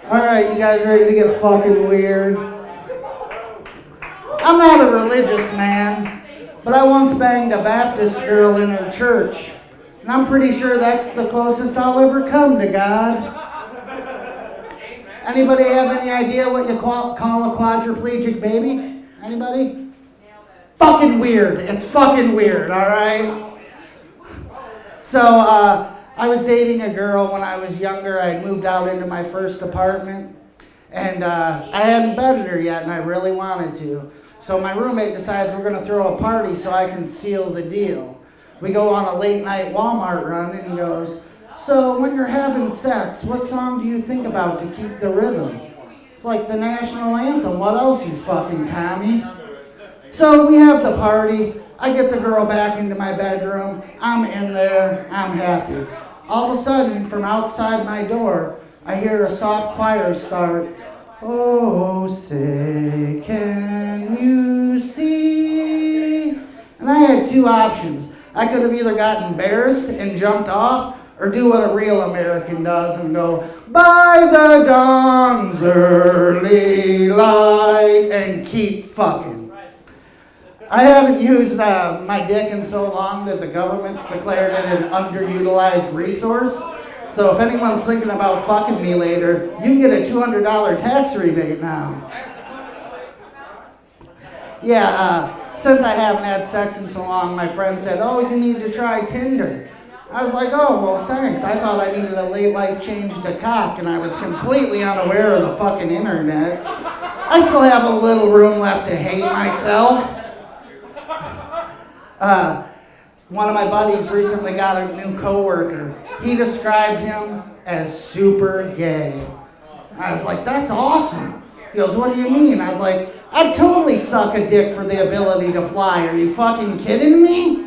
Alright, you guys ready to get fucking weird? I'm not a religious man, but I once banged a Baptist girl in her church. And I'm pretty sure that's the closest I'll ever come to God. Anybody have any idea what you call a quadriplegic baby? Anybody? Fucking weird. It's fucking weird, alright? So, I was dating a girl when I was younger. I had moved out into my first apartment. And I hadn't bedded her yet, and I really wanted to. So my roommate decides we're going to throw a party so I can seal the deal. We go on a late night Walmart run, and he goes, "So when you're having sex, what song do you think about to keep the rhythm?" It's like the national anthem. What else, you fucking commie? So we have the party. I get the girl back into my bedroom. I'm in there. I'm happy. All of a sudden, from outside my door, I hear a soft choir start. "Oh, say, can you see?" And I had two options. I could have either got embarrassed and jumped off, or do what a real American does and go, "By the dawn's early light," and keep fucking. I haven't used my dick in so long that the government's declared it an underutilized resource. So if anyone's thinking about fucking me later, you can get a $200 tax rebate now. Yeah, since I haven't had sex in so long, my friend said, "Oh, you need to try Tinder." I was like, "Oh, well, thanks. I thought I needed a late life change to cock, and I was completely unaware of the fucking internet. I still have a little room left to hate myself." One of my buddies recently got a new coworker. He described him as super gay. I was like, "That's awesome." He goes, "What do you mean?" I was like, "I'd totally suck a dick for the ability to fly. Are you fucking kidding me?"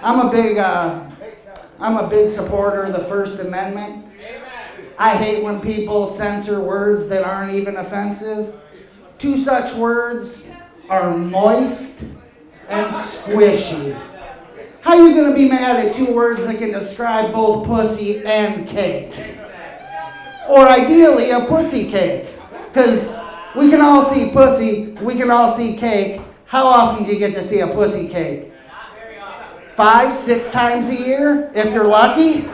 I'm a big supporter of the First Amendment. I hate when people censor words that aren't even offensive. Two such words are moist and squishy. How you gonna be mad at two words that can describe both pussy and cake? Or ideally, a pussy cake. Because we can all see pussy, we can all see cake. How often do you get to see a pussy cake? 5, 6 times a year, if you're lucky?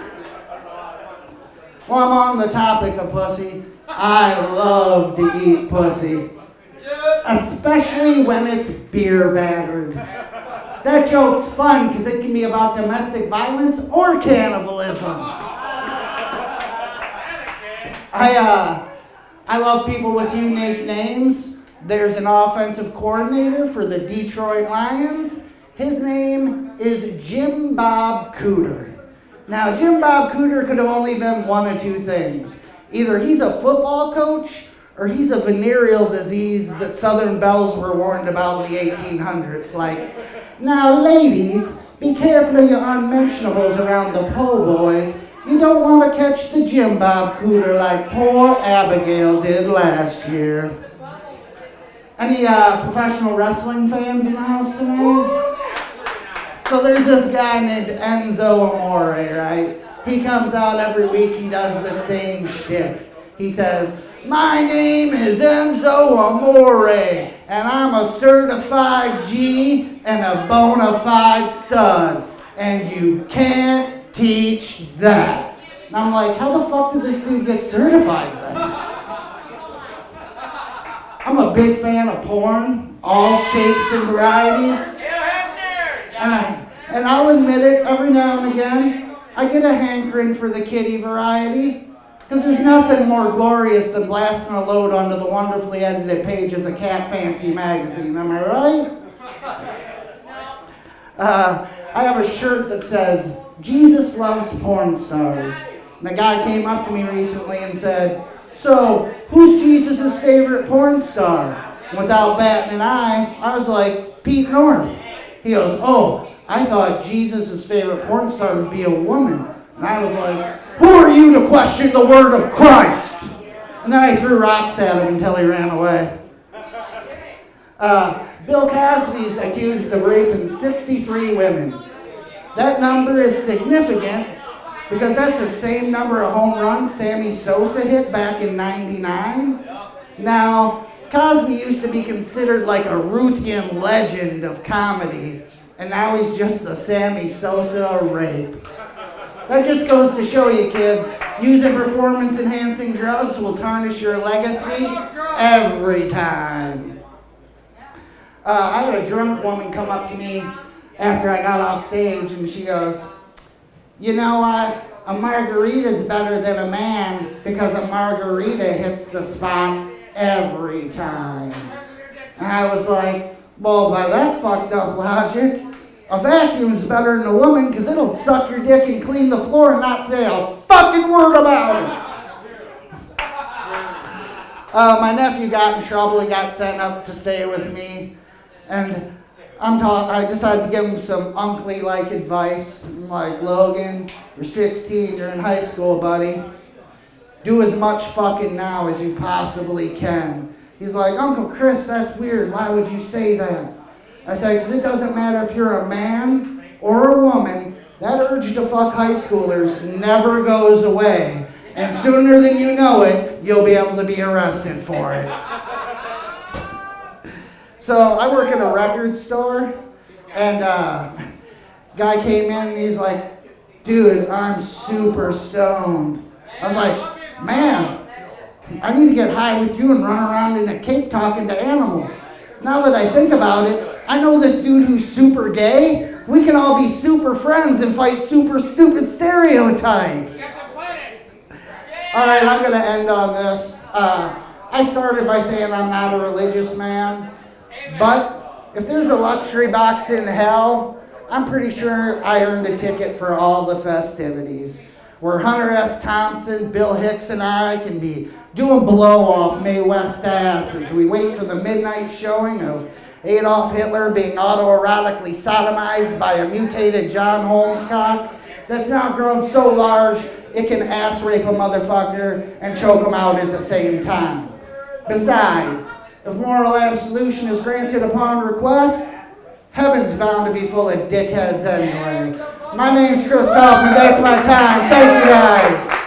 Well, I'm on the topic of pussy. I love to eat pussy. Especially when it's beer battered. That joke's fun because it can be about domestic violence or cannibalism. I love people with unique names. There's an offensive coordinator for the Detroit Lions. His name is Jim Bob Cooter. Now, Jim Bob Cooter could have only been one of two things. Either he's a football coach, or he's a venereal disease that Southern belles were warned about in the 1800s. Like, "Now, ladies, be careful of your unmentionables around the po' boys. You don't want to catch the Jim Bob Cooter like poor Abigail did last year." Any professional wrestling fans in the house tonight? So there's this guy named Enzo Amore, right? He comes out every week, he does the same shtick. He says, "My name is Enzo Amore, and I'm a certified G and a bona fide stud, and you can't teach that." And I'm like, how the fuck did this dude get certified then? I'm a big fan of porn, all shapes and varieties. And I'll admit it, every now and again, I get a hankering for the kiddie variety. Because there's nothing more glorious than blasting a load onto the wonderfully edited pages of Cat Fancy magazine, am I right? I have a shirt that says, "Jesus loves porn stars." And the guy came up to me recently and said, "So, who's Jesus' favorite porn star?" And without batting an eye, I was like, "Pete North." He goes, "Oh, I thought Jesus' favorite porn star would be a woman." And I was like, "Who are you to question the word of Christ?" And then I threw rocks at him until he ran away. Bill Cosby's accused of raping 63 women. That number is significant Because that's the same number of home runs Sammy Sosa hit back in '99. Now, Cosby used to be considered like a Ruthian legend of comedy, and now he's just the Sammy Sosa of rape. That just goes to show you, kids, using performance-enhancing drugs will tarnish your legacy every time. I had a drunk woman come up to me after I got off stage, and she goes, "You know what? A margarita's better than a man because a margarita hits the spot every time." And I was like, well, by that fucked up logic, a vacuum's better than a woman because it'll suck your dick and clean the floor and not say a fucking word about it. My nephew got in trouble. He got sent up to stay with me. And I decided to give him some uncle-like advice. I'm like, "Logan, you're 16, you're in high school, buddy. Do as much fucking now as you possibly can." He's like, "Uncle Chris, that's weird. Why would you say that?" I said, "Because it doesn't matter if you're a man or a woman, that urge to fuck high schoolers never goes away. And sooner than you know it, you'll be able to be arrested for it." So I work at a record store, and guy came in and he's like, "Dude, I'm super stoned." I was like, "Man, I need to get high with you and run around in a cake talking to animals." Now that I think about it, I know this dude who's super gay. We can all be super friends and fight super stupid stereotypes. All right, I'm going to end on this. I started by saying I'm not a religious man, but if there's a luxury box in hell, I'm pretty sure I earned a ticket for all the festivities, where Hunter S. Thompson, Bill Hicks, and I can be doing blow-off Mae West ass as we wait for the midnight showing of Adolf Hitler being autoerotically sodomized by a mutated John Holmes cock that's now grown so large it can ass rape a motherfucker and choke him out at the same time. Besides, if moral absolution is granted upon request, heaven's bound to be full of dickheads anyway. My name's Chris Coffman. That's my time. Thank you guys.